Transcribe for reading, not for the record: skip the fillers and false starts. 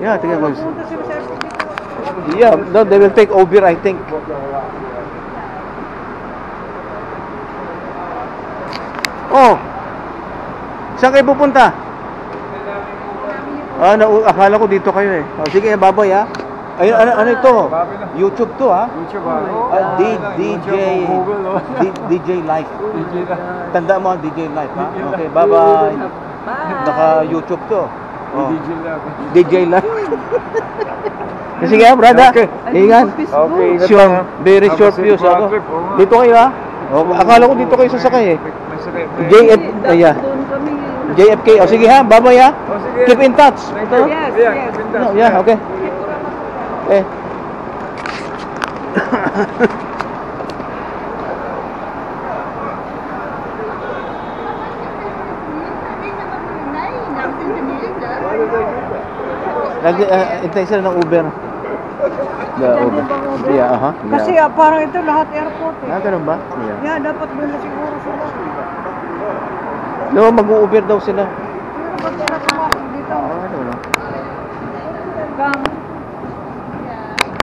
Yeah, tingnan mo. Pumunta sila sa airport dito. Yeah, no, they will take over, I think. Oh! Saan kayo pupunta? Akala ko dito kayo eh. Oh, sige, baboy ha. Ay, ano ito? YouTube to ha? YouTube DJ Live. Tanda mo ang DJ Live ha? Okay, bye-bye. Naka-YouTube to. Oh. DJ Live. Sige ha, brada. Ingat. Okay, Sure. Very short views ako. Dito kayo ha? Oh, akala ko dito kayo sasakay eh. JFK. O sige ha, bye-bye ha. Keep in touch. Yes, yes. Yeah, okay. Okay. Intay sila ng Uber. Uber. Yeah, Kasi parang ito lahat airport eh. Ganun ba? Yeah, dapat doon na siguro sila. No, mag-u-Uber daw sila. Pero ba't sila sumasok dito? Ano? Gang.